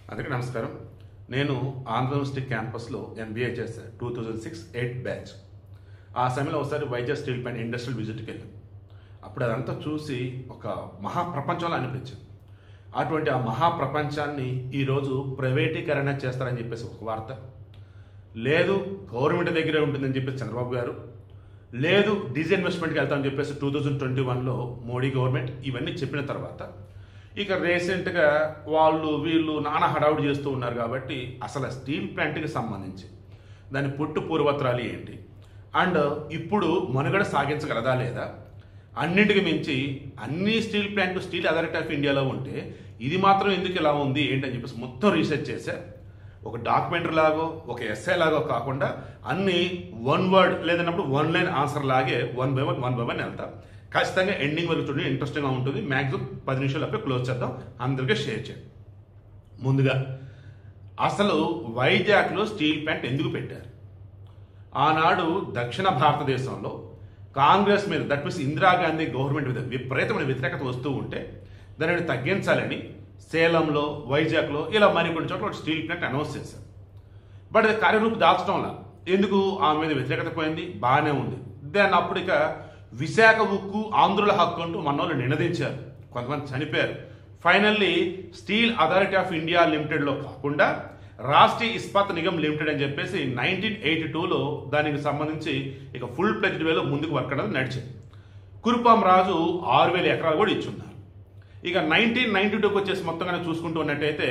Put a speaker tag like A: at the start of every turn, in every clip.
A: అందరికీ నమస్కారం. నేను ఆంధ్ర యూనివర్సిటీ క్యాంపస్లో ఎంబీఏ చేశాను 2006-8 బ్యాచ్. ఆ సమయంలో ఒకసారి వైజాగ్ స్టీల్ ప్లాంట్ ఇండస్ట్రియల్ విజిట్కి వెళ్ళాం. అప్పుడు అదంతా చూసి ఒక మహాప్రపంచంలో అనిపించింది. అటువంటి ఆ మహాప్రపంచాన్ని ఈరోజు ప్రైవేటీకరణ చేస్తారని చెప్పేసి ఒక వార్త, లేదు గవర్నమెంట్ దగ్గరే ఉంటుందని చెప్పేసి చంద్రబాబు గారు, లేదు డిస్ఇన్వెస్ట్మెంట్కి వెళ్తామని చెప్పేసి 2021లో మోడీ గవర్నమెంట్ ఇవన్నీ చెప్పిన తర్వాత ఇక రీసెంట్గా వీళ్ళు నానా హడావుడి చేస్తూ ఉన్నారు. కాబట్టి అసలు స్టీల్ ప్లాంట్కి సంబంధించి దాని పుట్టు పూర్వత్రాలు ఏంటి, అండ్ ఇప్పుడు మనుగడ సాగించగలదా లేదా, అన్నింటికి మించి అన్ని steel plant steel authority of ఇండియాలో ఉంటే ఇది మాత్రం ఎందుకు ఇలా ఉంది ఏంటని చెప్పేసి మొత్తం రీసెర్చ్ చేశా. ఒక డాక్యుమెంటరీ లాగో ఒక ఎస్ఐ లాగో కాకుండా అన్ని వన్ వర్డ్ లేదన్నప్పుడు వన్ లైన్ ఆన్సర్ లాగే వన్ బై వన్ వెళ్తాం. ఖచ్చితంగా ఎండింగ్ వరకు చూడండి, ఇంట్రెస్టింగ్గా ఉంటుంది. మ్యాక్సిమం 10 నిమిషాలపై క్లోజ్ చేద్దాం, అందరికీ షేర్ చేయండి. ముందుగా అసలు వైజాగ్లో స్టీల్ ప్లాంట్ ఎందుకు పెట్టారు? ఆనాడు దక్షిణ భారతదేశంలో కాంగ్రెస్ మీద, దట్ మీన్స్ ఇందిరాగాంధీ గవర్నమెంట్ మీద విపరీతమైన వ్యతిరేకత వస్తూ ఉంటే దానిని తగ్గించాలని సేలంలో, వైజాగ్లో ఇలా మరికొన్ని చోట్ల స్టీల్ ప్లాంట్ అనౌన్స్ చేశారు. బట్ అది కార్యరూపు దాల్చడంలా ఎందుకు ఆమె మీద వ్యతిరేకత పోయింది, బాగానే ఉంది. దాన్ని అప్పుడు ఇక విశాఖ ఉక్కు ఆంధ్రుల హక్కు అంటూ మన వాళ్ళు నినదించారు, కొంతమంది చనిపోయారు. Finally steel authority of India లిమిటెడ్లో కాకుండా రాష్ట్రీయ ఇస్పాత్ నిగమ్ లిమిటెడ్ అని చెప్పేసి 1982లో దానికి సంబంధించి ఇక ఫుల్ ప్లెజ్డ్ వేలో ముందుకు వర్క్ అనేది నడిచింది. కురుపాం రాజు 6,000 ఎకరాలు కూడా ఇచ్చున్నారు. ఇక 1992కి వచ్చేసి మొత్తంగా చూసుకుంటూ ఉన్నట్టయితే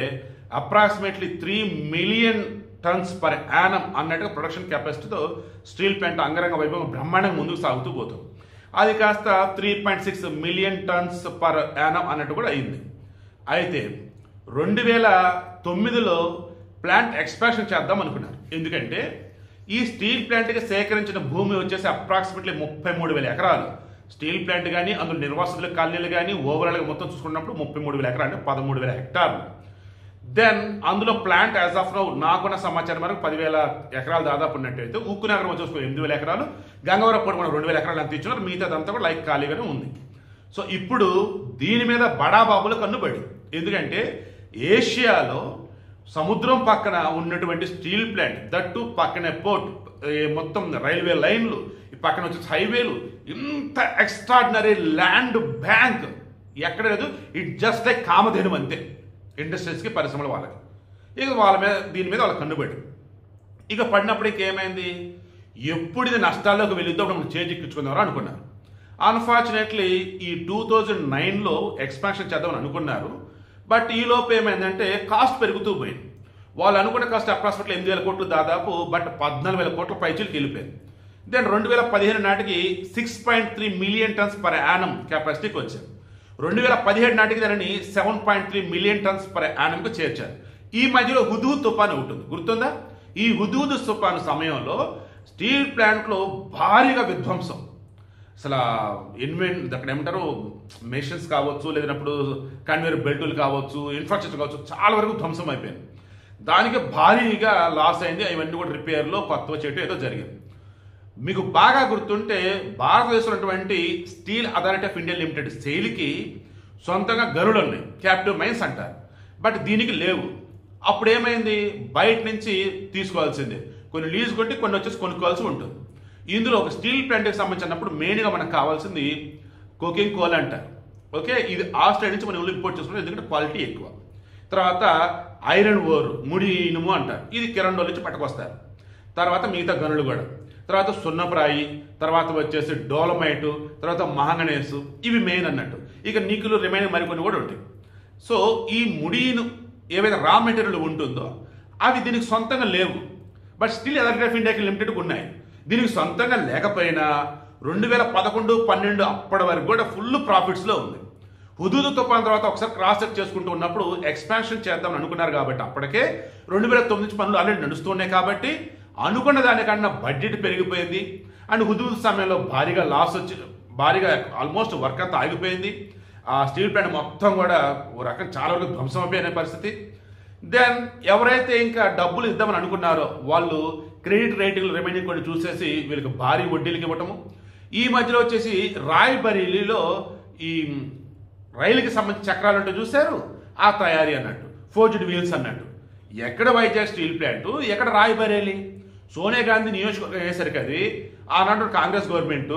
A: approximately 3 million tons per annum అన్నట్టుగా ప్రొడక్షన్ కెపాసిటీతో స్టీల్ ప్లాంట్ అంగరంగ వైభవం బ్రహ్మాండంగా ముందుకు సాగుతూ పోతుంది. అది కాస్త 3.6 మిలియన్ టన్స్ పర్ యానం అన్నట్టు కూడా అయింది. అయితే 2009లో ప్లాంట్ ఎక్స్పాన్షన్ చేద్దాం అనుకున్నారు. ఎందుకంటే ఈ స్టీల్ ప్లాంట్కి సేకరించిన భూమి వచ్చేసి అప్రాక్సిమేట్లీ 33,000 ఎకరాలు. స్టీల్ ప్లాంట్ కానీ అందులో నిర్వాసితుల కాలనీలు కానీ ఓవరాల్గా మొత్తం చూసుకున్నప్పుడు 33,000 ఎకరాలు అంటే 13,000 హెక్టార్లు. దెన్ అందులో ప్లాంట్ యాజ్ ఆఫ్ నౌ నాకున్న సమాచారం వరకు 10,000 ఎకరాలు దాదాపు ఉన్నట్టయితే ఉక్కు నగరం వచ్చేసుకో 8,000 ఎకరాలు, గంగవరం పోటీ మనం 2,000 ఎకరాలు అంత ఇచ్చినారు, మిగతాదంతా కూడా లైక్ ఖాళీగానే ఉంది. సో ఇప్పుడు దీని మీద బడాబాబుల కన్నుబడి, ఎందుకంటే ఏషియాలో సముద్రం పక్కన ఉన్నటువంటి స్టీల్ ప్లాంట్, దట్టు పక్కనే పోర్ట్, మొత్తం రైల్వే లైన్లు, ఈ పక్కన వచ్చేసి హైవేలు, ఇంత ఎక్స్ట్రాడినరీ ల్యాండ్ బ్యాంక్ ఎక్కడ లేదు. ఇట్ జస్ట్ లైక్ కామధేను అంతే ఇండస్ట్రీస్కి, పరిశ్రమల వాళ్ళకి. ఇక వాళ్ళ మీద దీని మీద వాళ్ళ కన్నుబడి ఇక పడినప్పటికీ ఏమైంది, ఎప్పుడు ఇది నష్టాల్లోకి వెళుతూ మనం చేజిక్కించుకుందామో అనుకున్నారు. అన్ఫార్చునేట్లీ ఈ 2009లో ఎక్స్పాన్షన్ చేద్దామని అనుకున్నారు. బట్ ఈ లోపు ఏమైందంటే కాస్ట్ పెరుగుతూ పోయింది. వాళ్ళు అనుకున్న కాస్ట్ అప్రాక్సిమేట్లీ 8,000 కోట్లు దాదాపు, బట్ 14,000 కోట్ల పైచీలకు వెళ్ళిపోయింది. దెన్ 2015 నాటికి 6.3 మిలియన్ టన్స్ పర్ యానం కెపాసిటీకి వచ్చారు. 2017 నాటికి దానిని 7.3 మిలియన్ టన్స్ పర్ యానంకు చేర్చారు. ఈ మధ్యలో హుదూద్ తుఫాను ఉంటుంది, గుర్తుందా? ఈ హుదూద్ తుఫాను సమయంలో స్టీల్ ప్లాంట్లో భారీగా విధ్వంసం, అసలు అక్కడ ఏమంటారు మెషిన్స్ కావచ్చు, లేదన్నప్పుడు కన్వేర్ బెల్టులు కావచ్చు, ఇన్ఫ్రాస్ట్రక్చర్ కావచ్చు, చాలా వరకు ధ్వంసం అయిపోయింది. దానికి భారీగా లాస్ అయింది. అవన్నీ కూడా రిపేర్లో కొత్త చేయటం ఏదో జరిగింది. మీకు బాగా గుర్తుంటే భారతదేశంలో ఉన్నటువంటి steel authority of India limited సెయిల్కి సొంతంగా గనులు ఉన్నాయి, క్యాప్టివ్ మైన్స్ అంటారు. బట్ దీనికి లేవు. అప్పుడు ఏమైంది, బయట నుంచి తీసుకోవాల్సిందే, కొన్ని లీజ్ కొట్టి కొన్ని వచ్చేసి కొనుక్కోవాల్సి ఉంటుంది. ఇందులో ఒక స్టీల్ ప్లాంట్కి సంబంధించినప్పుడు మెయిన్గా మనకు కావాల్సింది కోకింగ్ కోల్ అంటారు. ఓకే, ఇది ఆస్ట్రేలియా నుంచి మనం ఇంపోర్ట్ చేసుకుంటాం, ఎందుకంటే క్వాలిటీ ఎక్కువ. తర్వాత ఐరన్ ఓర్, ముడి ఇనుము అంటారు, ఇది కిరణ్ నుంచి పట్టుకొస్తారు. తర్వాత మిగతా గనులు కూడా, తర్వాత సున్నప్రాయి, తర్వాత వచ్చేసి డోలమైటు, తర్వాత మాంగనీసు, ఇవి మెయిన్ అన్నట్టు. ఇక నిక్కులు రిమైనింగ్ మరికొన్ని కూడా ఉంటాయి. సో ఈ ముడిను ఏవైతే రా మెటీరియల్ ఉంటుందో అవి దీనికి సొంతంగా లేవు. బట్ స్టీల్ అథారిటీ ఆఫ్ ఇండియాకి లిమిటెడ్గా ఉన్నాయి. దీనికి సొంతంగా లేకపోయినా 2011-12 అప్పటి వరకు కూడా ఫుల్ ప్రాఫిట్స్లో ఉంది. హుదూద్ తుఫాన్ తర్వాత ఒకసారి క్రాస్ చెక్ చేసుకుంటూ ఉన్నప్పుడు ఎక్స్పాన్షన్ చేద్దామని అనుకున్నారు. కాబట్టి అప్పటికే 2009 నుంచి పనులు ఆల్రెడీ నడుస్తున్నాయి. కాబట్టి అనుకున్న దానికన్నా బడ్జెట్ పెరిగిపోయింది. అండ్ హుదూద్ సమయంలో భారీగా లాస్ వచ్చి భారీగా ఆల్మోస్ట్ వర్క్ అంతా ఆగిపోయింది. ఆ స్టీల్ ప్లాంట్ మొత్తం కూడా ఓ రకం చాలా వరకు ధ్వంసం అయిపోయిన పరిస్థితి. దెన్ ఎవరైతే ఇంకా డబ్బులు ఇద్దామని అనుకున్నారో వాళ్ళు క్రెడిట్ రేటింగ్లు రిమైనింగ్ కొన్ని చూసేసి వీళ్ళకి భారీ వడ్డీలకి ఇవ్వటము. ఈ మధ్యలో వచ్చేసి రాయ్బరీలీలో ఈ రైలుకి సంబంధించిన చక్రాలు అంటే చూశారు, ఆ తయారీ అన్నట్టు ఫోర్జ్డ్ వీల్స్ అన్నట్టు. ఎక్కడ వైజాగ్ స్టీల్ ప్లాంట్, ఎక్కడ రాయబరేలి? సోనియా గాంధీ నియోజకవర్గం అయ్యేసరికి అది ఆనాడు కాంగ్రెస్ గవర్నమెంట్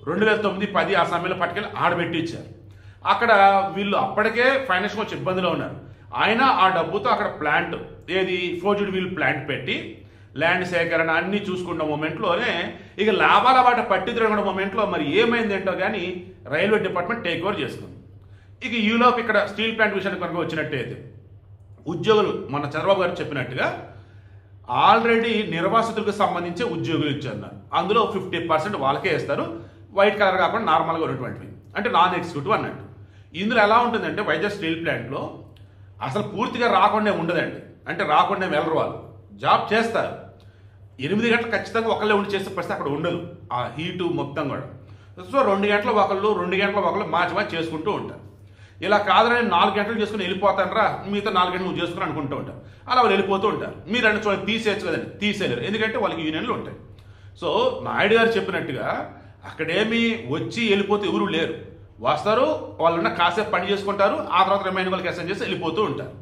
A: 2009-10 ఆ సమయంలో పట్టుకెళ్ళి ఆడబెట్టి ఇచ్చారు. అక్కడ వీళ్ళు అప్పటికే ఫైనాన్షియల్ కొంచెం ఇబ్బందిలో ఉన్నారు. ఆయన ఆ డబ్బుతో అక్కడ ప్లాంట్ ఏది ఫోర్జ్డ్ వీల్ ప్లాంట్ పెట్టి ల్యాండ్ సేకరణ అన్ని చూసుకున్న మూమెంట్లోనే ఇక లాభాల బాట పట్టి తిరగడం మూమెంట్లో మరి ఏమైందేంటో కానీ రైల్వే డిపార్ట్మెంట్ టేక్ ఓవర్ చేసుకుంది. ఇక ఈలోపు ఇక్కడ స్టీల్ ప్లాంట్ విషయానికి కనుక వచ్చినట్టయితే ఉద్యోగులు మొన్న చంద్రబాబు గారు చెప్పినట్టుగా ఆల్రెడీ నిర్వాసితులకు సంబంధించి ఉద్యోగులు ఇచ్చారు. అందులో 50% వాళ్ళకే ఇస్తారు, వైట్ కలర్ కాకుండా నార్మల్గా ఉన్నటువంటివి, అంటే నాన్ ఎగ్జిక్యూటివ్ అన్నట్టు. ఇందులో ఎలా ఉంటుందంటే వైజాగ్ స్టీల్ ప్లాంట్లో అసలు పూర్తిగా రాకుండా ఉండదండి. అంటే రాకుండా వెళ్ళరు, వాళ్ళు జాబ్ చేస్తారు. 8 గంటలు ఖచ్చితంగా ఒకళ్ళే ఉండి చేసే పరిస్థితి అక్కడ ఉండదు, ఆ హీటు మొత్తం కూడా. సో 2 గంటల ఒకళ్ళు 2 గంటల ఒకళ్ళు మార్చి చేసుకుంటూ ఉంటారు. ఇలా కాదని 4 గంటలు చేసుకుని వెళ్ళిపోతానరా, మిగతా 4 గంటలు నువ్వు చేసుకుని అనుకుంటూ ఉంటారు. అలా వాళ్ళు వెళ్ళిపోతూ ఉంటారు. మీరు అన్న చూడండి తీసేయచ్చు కదండి, తీసేయలేరు, ఎందుకంటే వాళ్ళకి యూనియన్లు ఉంటాయి. సో నాయుడు గారు చెప్పినట్టుగా అక్కడేమి వచ్చి వెళ్ళిపోతే ఎవరు లేరు, వస్తారు, వాళ్ళున్న కాసేపు పని చేసుకుంటారు, ఆ తర్వాత రిమైన్ వాళ్ళకి అసైన్ చేసి వెళ్ళిపోతూ ఉంటారు.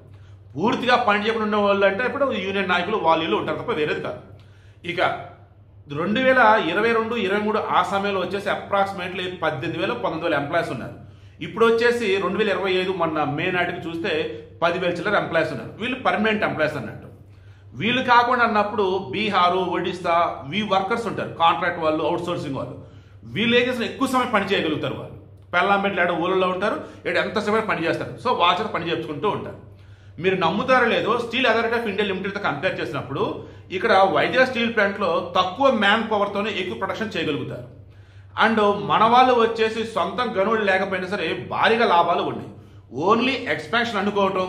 A: పూర్తిగా పని చేయకుండా ఉన్న వాళ్ళు అంటే ఇప్పుడు యూనియన్ నాయకులు వాళ్ళు ఉంటారు తప్ప వేరేది కాదు. ఇక 2022-23 ఆ సమయంలో వచ్చేసి అప్రాక్సిమేట్లీ 18,000-19,000 ఎంప్లాయీస్ ఉన్నారు. ఇప్పుడు వచ్చేసి 2025 మొన్న మే నాటికి చూస్తే 10,000 చిల్లర ఎంప్లాయీస్ ఉన్నారు. వీళ్ళు పర్మనెంట్ ఎంప్లాయీస్ అన్నట్టు. వీళ్ళు కాకుండా అన్నప్పుడు బీహారు, ఒడిస్సా వర్కర్స్ ఉంటారు, కాంట్రాక్ట్ వాళ్ళు, అవుట్ సోర్సింగ్ వాళ్ళు. వీళ్ళు ఏం చేస్తారు, ఎక్కువ సమయం పని చేయగలుగుతారు. వాళ్ళు పెళ్ళాంబెట్లు ఏడ ఊళ్ళలో ఉంటారు, ఏడు ఎంత సమయం పని చేస్తారు. సో వాళ్ళ చేత పని చేయించుకుంటూ ఉంటారు. మీరు నమ్ముతారో లేదో, స్టీల్ అథారిటీ ఆఫ్ ఇండియా లిమిటెడ్తో కంపేర్ చేసినప్పుడు ఇక్కడ వైజాగ్ స్టీల్ ప్లాంట్లో తక్కువ మ్యాన్ పవర్తోనే ఎక్కువ ప్రొడక్షన్ చేయగలుగుతారు. అండ్ మన వాళ్ళు వచ్చేసి సొంతం గనులు లేకపోయినా సరే భారీగా లాభాలు ఉన్నాయి. ఓన్లీ ఎక్స్పాన్షన్ అనుకోవటం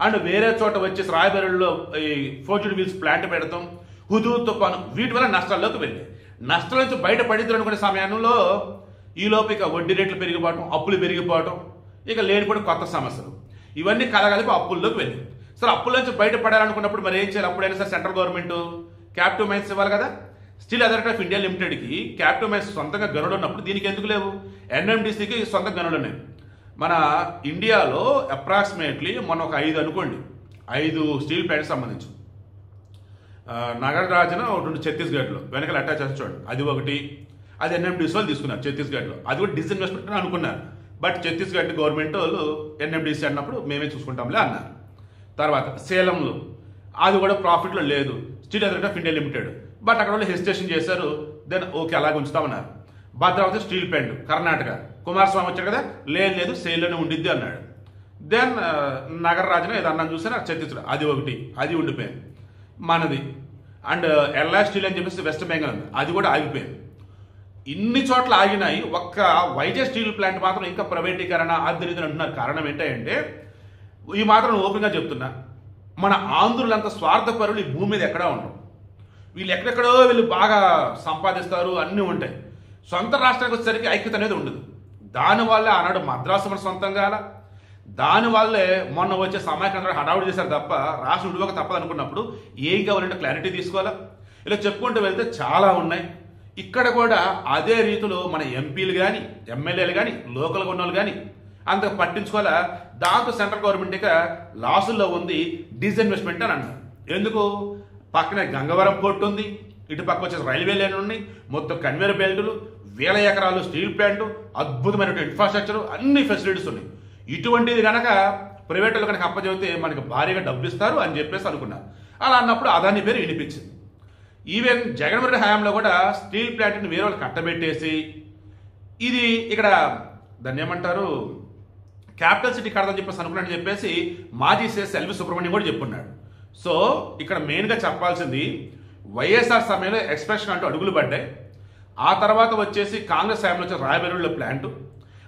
A: అండ్ వేరే చోట వచ్చేసి రాయబరేలీలో ఈ ఫోర్జ్డ్ వీల్స్ ప్లాంట్ పెడతాం, హుదూ తుఫాను, వీటి వల్ల నష్టాల్లోకి వెళ్ళాయి. నష్టాల నుంచి బయటపడిద్దాం అనుకునే సమయంలో ఈలోపు ఇక వడ్డీ రేట్లు పెరిగిపోవటం, అప్పులు పెరిగిపోవటం, ఇక లేనిపోయిన కొత్త సమస్యలు, ఇవన్నీ కలగలిపి అప్పుల్లోకి వెళ్ళాయి. సరే అప్పుల నుంచి బయటపడాలనుకున్నప్పుడు మరి ఏం చేయాలి? అప్పుడైనా సరే సెంట్రల్ గవర్నమెంట్ క్యాపిటల్ మైన్స్ ఇవ్వాలి కదా. స్టీల్ అథారిటీ ఆఫ్ ఇండియా లిమిటెడ్కి క్యాపిటల్ మైన్స్ సొంతంగా గనులు ఉన్నప్పుడు దీనికి ఎందుకు లేవు? ఎన్ఎండిసికి సొంత గనులు ఉన్నాయి. మన ఇండియాలో అప్రాక్సిమేట్లీ మొన్న ఒక 5 అనుకోండి, 5 స్టీల్ ప్లాంట్స్ సంబంధించి నాగరాజన ఒకటి ఛత్తీస్గఢ్లో వెనకాల అటాచ్ చేసి చూడండి, అది ఒకటి. అది ఎన్ఎండిసి వాళ్ళు తీసుకున్నారు ఛత్తీస్గఢ్లో, అది కూడా డిస్ఇన్వెస్ట్మెంట్ అనుకున్నారు. బట్ ఛత్తీస్గఢ్ గవర్నమెంట్ వాళ్ళు ఎన్ఎండిసి అన్నప్పుడు మేమే చూసుకుంటాంలే అన్నారు. తర్వాత సేలంలో అది కూడా ప్రాఫిట్లో లేదు, steel authority of India limited. But అక్కడ వాళ్ళు హెసిటేషన్ చేశారు, దెన్ ఓకే అలాగే ఉంచుతామన్నారు. భద్రావతి స్టీల్ ప్లాంట్ కర్ణాటక, కుమారస్వామి వచ్చాడు కదా, లేదు సేల్లోనే ఉండిద్ది అన్నాడు. దెన్ నగరరాజన ఏదో అన్నాను చూసాను, ఛత్తీస్గఢ్ అది ఒకటి, అది ఉండిపోయింది మనది. అండ్ ఎల్లా స్టీల్ అని చెప్పేసి వెస్ట్ బెంగాల్ ఉంది, అది కూడా ఆగిపోయింది. ఇన్ని చోట్ల ఆగినాయి, ఒక్క వైజాగ్ స్టీల్ ప్లాంట్ మాత్రం ఇంకా ప్రైవేటీకరణ అది అంటున్నారు. కారణం ఏంటంటే ఈ మాత్రం ఓపెన్గా చెప్తున్నా, మన ఆంధ్రులంత స్వార్థపరులు ఈ భూమి మీద ఎక్కడా ఉండవు. వీళ్ళు ఎక్కడెక్కడో వీళ్ళు బాగా సంపాదిస్తారు, అన్నీ ఉంటాయి. సొంత రాష్ట్రానికి వచ్చేసరికి ఐక్యత అనేది ఉండదు. దానివల్లే ఆనాడు మద్రాసు మన సొంతంగా అలా, దానివల్లే మొన్న వచ్చే సమాఖ్య హడావుడి చేశారు తప్ప రాష్ట్రం విడిపోక తప్పదు అనుకున్నప్పుడు ఏం కావాలంటే క్లారిటీ తీసుకోవాలా. ఇలా చెప్పుకుంటూ వెళ్తే చాలా ఉన్నాయి. ఇక్కడ కూడా అదే రీతిలో మన ఎంపీలు కానీ ఎమ్మెల్యేలు కానీ లోకల్గా ఉన్న వాళ్ళు కానీ అంత పట్టించుకోవాలా. దాంతో సెంట్రల్ గవర్నమెంట్ ఇక లాసుల్లో ఉంది, డిస్ఇన్వెస్ట్మెంట్ అని అన్నారు. ఎందుకు? పక్కనే గంగవరం పోర్ట్ ఉంది, ఇటు పక్క వచ్చేసి రైల్వే లైన్ ఉన్నాయి, మొత్తం కన్వేయర్ బెల్టులు, 1000 ఎకరాలు స్టీల్ ప్లాంట్, అద్భుతమైనటువంటి ఇన్ఫ్రాస్ట్రక్చర్, అన్ని ఫెసిలిటీస్ ఉన్నాయి. ఇటువంటిది కనుక ప్రైవేట్ వాళ్ళు కనుక అప్పచెబితే మనకి భారీగా డబ్బులు ఇస్తారు అని చెప్పేసి అనుకున్నారు. అలా అన్నప్పుడు అదాని పేరు వినిపించింది. ఈవెన్ జగన్మోహన్ రెడ్డి హయాంలో కూడా స్టీల్ ప్లాంట్ని వేరే వాళ్ళు కట్టబెట్టేసి ఇది ఇక్కడ దాన్ని ఏమంటారు క్యాపిటల్ సిటీ కడదని చెప్పేసి అనుకున్నాడని చెప్పేసి మాజీ సీఎస్ ఎల్వి సుబ్రహ్మణ్యం కూడా చెప్పున్నాడు. సో ఇక్కడ మెయిన్గా చెప్పాల్సింది వైఎస్ఆర్ సమయంలో ఎక్స్ప్రెషన్ అంటూ అడుగులు పడ్డాయి. ఆ తర్వాత వచ్చేసి కాంగ్రెస్ హయాంలో వచ్చేసి రాయబరేలీలో ప్లాంటు,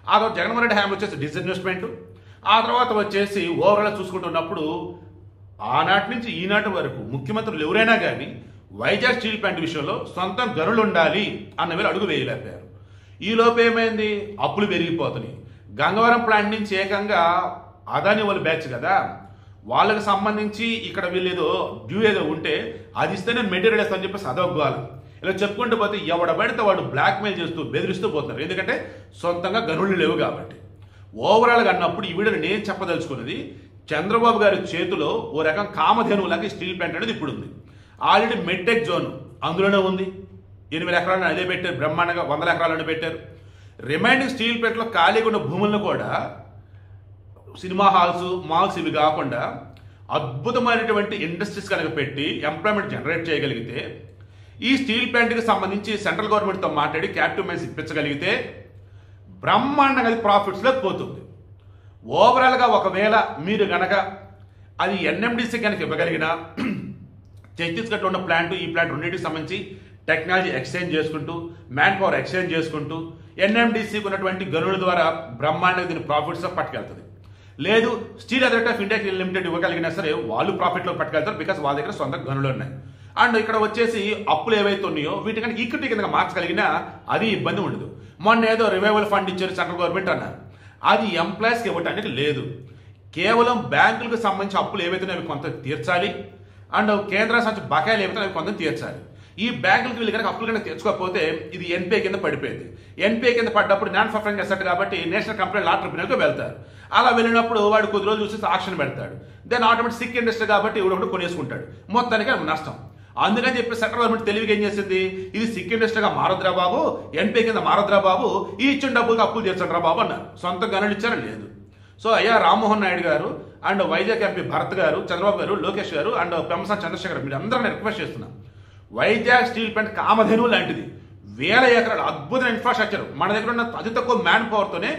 A: ఆ తర్వాత జగన్మోహన్ రెడ్డి హయాంలో వచ్చేసి డిస్ఇన్వెస్ట్మెంట్, ఆ తర్వాత వచ్చేసి ఓవరాల్ చూసుకుంటున్నప్పుడు ఆనాటి నుంచి ఈనాటి వరకు ముఖ్యమంత్రులు ఎవరైనా కానీ వైజాగ్ స్టీల్ ప్లాంట్ విషయంలో సొంతం గనులు ఉండాలి అన్న వేళ అడుగు వేయలేకపోయారు. ఈ లోపు ఏమైంది? అప్పులు పెరిగిపోతున్నాయి. గంగవరం ప్లాంట్ నుంచి ఏకంగా అదాని వాళ్ళు బ్యాచ్ కదా, వాళ్ళకి సంబంధించి ఇక్కడ వీళ్ళు ఏదో డ్యూ ఏదో ఉంటే అది ఇస్తే నేను మెటీరియల్ ఇస్తానని చెప్పేసి అదొగ్గాలి. ఇలా చెప్పుకుంటూ పోతే ఎవడబడితే వాడు బ్లాక్మెయిల్ చేస్తూ బెదిరిస్తూ పోతున్నారు. ఎందుకంటే సొంతంగా గనులు లేవు కాబట్టి. ఓవరాల్గా అన్నప్పుడు ఈ వీడియోని నేను చెప్పదలుచుకున్నది చంద్రబాబు గారి చేతిలో ఓ రకం కామధేనువులాగా స్టీల్ ప్లాంట్ అనేది ఇప్పుడు ఉంది. ఆల్రెడీ మెడ్టెక్ జోన్ అందులోనే ఉంది. 8,000 ఎకరాలను అదే పెట్టారు, బ్రహ్మాండంగా 100 ఎకరాలను పెట్టారు. రిమైనింగ్ స్టీల్ ప్లాంట్లో ఖాళీగా ఉన్న భూములను కూడా సినిమా హాల్స్, మాల్స్ ఇవి కాకుండా అద్భుతమైనటువంటి ఇండస్ట్రీస్ కనుక పెట్టి ఎంప్లాయ్మెంట్ జనరేట్ చేయగలిగితే, ఈ స్టీల్ ప్లాంట్కి సంబంధించి సెంట్రల్ గవర్నమెంట్తో మాట్లాడి క్యాపిటల్ మైన్స్ ఇప్పించగలిగితే బ్రహ్మాండంగా అది ప్రాఫిట్స్లోకి పోతుంది. ఓవరాల్గా ఒకవేళ మీరు గనక అది ఎన్ఎండిసి కనుక ఇవ్వగలిగిన, ఛత్తీస్గఢ్లో ఉన్న ప్లాంట్ ఈ ప్లాంట్ రెండింటికి సంబంధించి టెక్నాలజీ ఎక్స్చేంజ్ చేసుకుంటూ, మ్యాన్ పవర్ ఎక్స్చేంజ్ చేసుకుంటూ ఎన్ఎండిసికి ఉన్నటువంటి గనుల ద్వారా బ్రహ్మాండంగా దీని ప్రాఫిట్స్ పట్టుకెళ్తుంది. లేదు steel authority of India limited ఇవ్వగలిగినా సరే వాళ్ళు ప్రాఫిట్లో పట్టుకెళ్తారు, బికాస్ వాళ్ళ దగ్గర సొంత గనులు ఉన్నాయి. అండ్ ఇక్కడ వచ్చేసి అప్పులు ఏవైతే ఉన్నాయో వీటికన్నా ఈక్విటీ కింద మార్చగలిగినా అది ఇబ్బంది ఉండదు. మొన్న ఏదో రివైవల్ ఫండ్ ఇచ్చారు సెంట్రల్ గవర్నమెంట్ అన్నారు, అది ఎంప్లాయీస్కి ఇవ్వటానికి లేదు. కేవలం బ్యాంకులకు సంబంధించి అప్పులు ఏవైతే అవి కొంత తీర్చాలి, అండ్ కేంద్ర సంబంధించి బకాయిలు ఏవైతే అవి కొంత తీర్చాలి. ఈ బ్యాంకులకు వీళ్ళు కనుక అప్పులు కనుక తెచ్చుకోకపోతే ఇది ఎన్పిఐ కింద పడిపోయింది. ఎన్పిఐ కింద పడ్డప్పుడు నాన్ పర్ఫార్మింగ్ అసెట్ కాబట్టి నేషనల్ కంపెనీ లా ట్రిబ్యునల్కి వెళ్తారు. అలా వెళ్ళినప్పుడు వాడు కొద్ది రోజులు చూసి ఆక్షన్ పెడతాడు. దెన్ ఆటోమేటిక్ సిక్ ఇండస్ట్రీ కాబట్టి ఒకటి కొనేసుకుంటాడు, మొత్తానికి నష్టం. అందుకని చెప్పి సెంట్రల్ గవర్నమెంట్ తెలివిగా ఏం చేసింది, ఇది సిక్ ఇండస్ట్రీగా మారద్రా బాబు, ఎన్పిఐ కింద మారద్రా బాబు, ఈ ఇచ్చిన డబ్బులకి అప్పులు తీర్చండి రా బాబు అన్నారు. సొంత గనులు ఇచ్చారా? లేదు. సో అయ్యా రామ్మోహన్ నాయుడు గారు అండ్ వైజాగ్ ఎంపీ భరత్ గారు, చంద్రబాబు గారు, లోకేష్ గారు అండ్ పెంసాని చంద్రశేఖర్ మీరు అందరూ రిక్వెస్ట్ చేస్తున్నాను, వైజాగ్ స్టీల్ ప్లాంట్ కామధేనువు లాంటిది. 1000 ఎకరాలు అద్భుతమైన ఇన్ఫ్రాస్ట్రక్చర్, మన దగ్గర ఉన్న అతి తక్కువ మ్యాన్ పవర్తోనే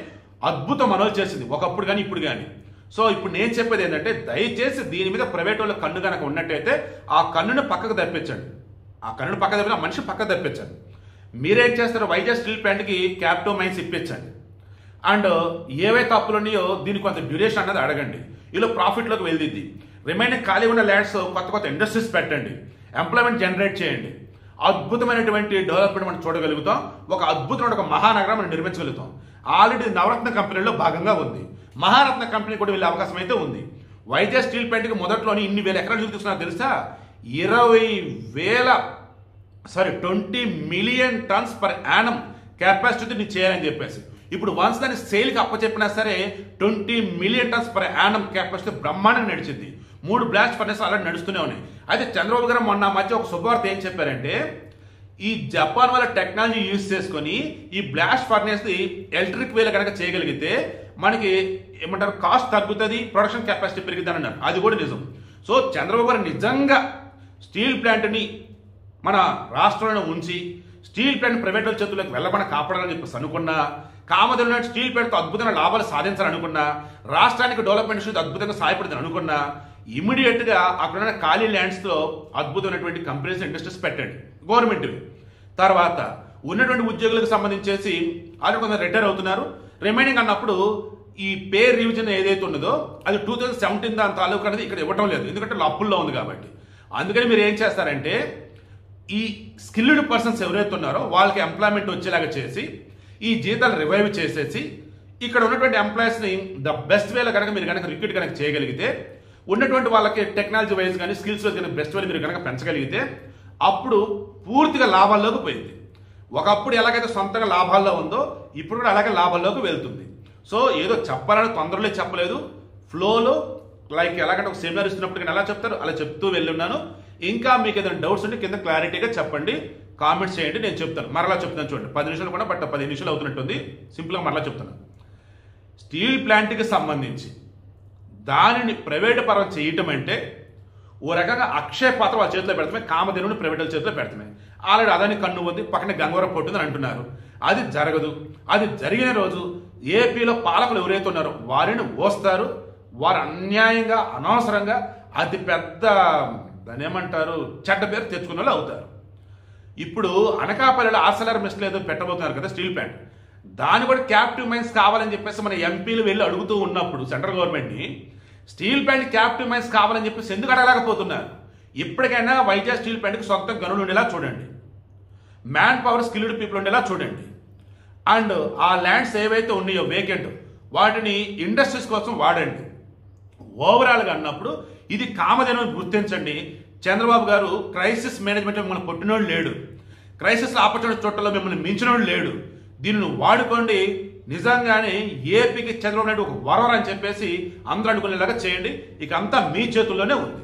A: అద్భుతం మనోలు చేసింది ఒకప్పుడు కానీ ఇప్పుడు కానీ. సో ఇప్పుడు నేను చెప్పేది ఏంటంటే, దయచేసి దీని మీద ప్రైవేట్ వాళ్ళ కన్ను కనుక ఉన్నట్టయితే ఆ కన్నును పక్కకు తప్పించండి. ఆ కన్నును పక్కకు తప్పిన మనిషి పక్కకు తప్పించండి. మీరేం చేస్తారు, వైజాగ్ స్టీల్ ప్లాంట్కి క్యాపిటల్ మైన్స్ ఇప్పించండి. అండ్ ఏవైతే అప్పులు ఉన్నాయో దీనికి కొంత డ్యూరేషన్ అన్నది అడగండి. ఇలా ప్రాఫిట్లోకి వెళ్ళింది. రిమైనింగ్ ఖాళీ ఉన్న ల్యాండ్స్ కొత్త కొత్త ఇండస్ట్రీస్ పెట్టండి, ఎంప్లాయ్మెంట్ జనరేట్ చేయండి. అద్భుతమైనటువంటి డెవలప్మెంట్ మనం చూడగలుగుతాం. ఒక అద్భుతమైన ఒక మహానగరం మనం నిర్మించగలుగుతాం. ఆల్రెడీ నవరత్న కంపెనీలో భాగంగా ఉంది, మహారత్న కంపెనీ కూడా వెళ్ళే అవకాశం అయితే ఉంది. వైజాగ్ స్టీల్ ప్లాంట్కి మొదట్లోని ఇన్ని వేల ఎకరాలు చూపిస్తున్నారు తెలుసా, 20 మిలియన్ టన్స్ పర్ యానం కెపాసిటీని చేయాలని చెప్పేసి. ఇప్పుడు వన్స్ దాన్ని సేల్కి అప్పచెప్పినా సరే 20 million tons per annum capacity బ్రహ్మాండంగా నడిచింది. 3 బ్లాస్ట్ ఫర్నెస్ ఆల్రెడీ నడుస్తూనే ఉన్నాయి. అయితే చంద్రబాబు గారు మొన్న మధ్య ఒక శుభవార్త ఏం చెప్పారంటే, ఈ జపాన్ వాళ్ళ టెక్నాలజీ యూజ్ చేసుకొని ఈ బ్లాస్ట్ ఫర్నెస్ ఎలక్ట్రిక్ వేల కనుక చేయగలిగితే మనకి ఏమంటారు కాస్ట్ తగ్గుతుంది, ప్రొడక్షన్ కెపాసిటీ పెరుగుతుంది అన్నారు. అది కూడా నిజం. సో చంద్రబాబు గారు నిజంగా స్టీల్ ప్లాంట్ని మన రాష్ట్రంలో ఉంచి స్టీల్ ప్లాంట్ ప్రైవేట్ వాళ్ళ చేతుల్లోకి వెళ్ళకుండా కాపాడాలని చెప్పేసి అనుకున్నా, కామధేను స్టీల్ ప్లాంట్తో అద్భుతమైన లాభాలు సాధించాలనుకున్నా, రాష్ట్రానికి డెవలప్మెంట్ అద్భుతంగా సహాయపడుతుంది అనుకున్నా, ఇమీడియట్గా అక్కడున్న ఖాళీ ల్యాండ్స్లో అద్భుతమైనటువంటి కంపెనీస్, ఇండస్ట్రీస్ పెట్టండి గవర్నమెంట్వి. తర్వాత ఉన్నటువంటి ఉద్యోగులకు సంబంధించేసి ఆల్రెడీ కొందరు రిటైర్ అవుతున్నారు, రిమైనింగ్ అన్నప్పుడు ఈ పే రివిజన్ ఏదైతే ఉన్నదో అది 2017 దాని తాలూకు అనేది ఇక్కడ ఇవ్వటం లేదు, ఎందుకంటే అప్పుల్లో ఉంది కాబట్టి. అందుకని మీరు ఏం చేస్తారంటే, ఈ స్కిల్డ్ పర్సన్స్ ఎవరైతే ఉన్నారో వాళ్ళకి ఎంప్లాయ్మెంట్ వచ్చేలాగా చేసి ఈ జీతాలు రివైవ్ చేసేసి ఇక్కడ ఉన్నటువంటి ఎంప్లాయీస్ని ద బెస్ట్ వేలో కనుక మీరు కనుక రిక్రూట్ కనుక చేయగలిగితే, ఉన్నటువంటి వాళ్ళకి టెక్నాలజీ వైజ్ కానీ స్కిల్స్ వైజ్ కానీ బెస్ట్ వేలు మీరు కనుక పెంచగలిగితే అప్పుడు పూర్తిగా లాభాల్లోకి పోయింది. ఒకప్పుడు ఎలాగైతే సొంతంగా లాభాల్లో ఉందో ఇప్పుడు కూడా అలాగే లాభాల్లోకి వెళ్తుంది. సో ఏదో చెప్పాలని తొందరలో చెప్పలేదు, ఫ్లోలో లైక్ ఎలాగంటే ఒక సెమినార్ ఇస్తున్నప్పుడు కానీ ఎలా చెప్తారు అలా చెప్తూ వెళ్ళున్నాను. ఇంకా మీకు ఏదైనా డౌట్స్ ఉంటే కింద క్లారిటీగా చెప్పండి, కామెంట్స్ చేయండి, నేను చెప్తాను. మరలా చెప్తాను చూడండి, 10 నిమిషాలు కూడా బట్ 15 నిమిషాలు అవుతున్నట్టుంది. సింపుల్గా మరలా చెప్తాను. స్టీల్ ప్లాంట్కి సంబంధించి దానిని ప్రైవేట్ పరం చేయటం అంటే ఓ రకంగా అక్షయ పాత్ర వాళ్ళ చేతిలో పెడతామే, కామధేనుని ప్రైవేట్ వాళ్ళ చేతిలో పెడతామే. ఆల్రెడీ అదాని కన్ను ఉంది, పక్కన గంగవరం పొట్టుందని అంటున్నారు. అది జరగదు. అది జరిగిన రోజు ఏపీలో పాలకులు ఎవరైతే ఉన్నారో వారిని ఓస్తారు. వారు అన్యాయంగా అనవసరంగా అతి పెద్ద దాన్ని ఏమంటారు చెడ్డ పేరు తెచ్చుకున్న వాళ్ళు అవుతారు. ఇప్పుడు అనకాపల్లిలో ఆర్సెలర్ మిస్టేక్ ఏదో పెట్టబోతున్నారు కదా స్టీల్ ప్లాంట్, దాన్ని కూడా క్యాప్టివ్ మైన్స్ కావాలని చెప్పేసి మన ఎంపీలు వెళ్ళి అడుగుతూ ఉన్నప్పుడు సెంట్రల్ గవర్నమెంట్ని స్టీల్ ప్లాంట్ క్యాప్టివ్ మైన్స్ కావాలని చెప్పేసి ఎందుకు అడగలేకపోతున్నారు? ఇప్పటికైనా వైజాగ్ స్టీల్ ప్లాంట్కి సొంత గనులు ఉండేలా చూడండి, మ్యాన్ పవర్ స్కిల్డ్ పీపుల్ ఉండేలా చూడండి. అండ్ ఆ ల్యాండ్స్ ఏవైతే ఉన్నాయో వేకెంట్ వాటిని ఇండస్ట్రీస్ కోసం వాడండి. ఓవరాల్గా అన్నప్పుడు ఇది కామధేను గుర్తించండి. చంద్రబాబు గారు క్రైసిస్ మేనేజ్మెంట్ మిమ్మల్ని కొట్టినోడు లేడు, క్రైసిస్ ఆపర్చునిటీ చోట్లలో మిమ్మల్ని మించినోడు లేడు. దీనిని వాడుకోండి, నిజంగానే ఏపీకి చంద్రబాబు నాయుడు ఒక వరం అని చెప్పేసి అందరూ అనుకునేలాగా చేయండి. ఇక అంతా మీ చేతుల్లోనే ఉంది.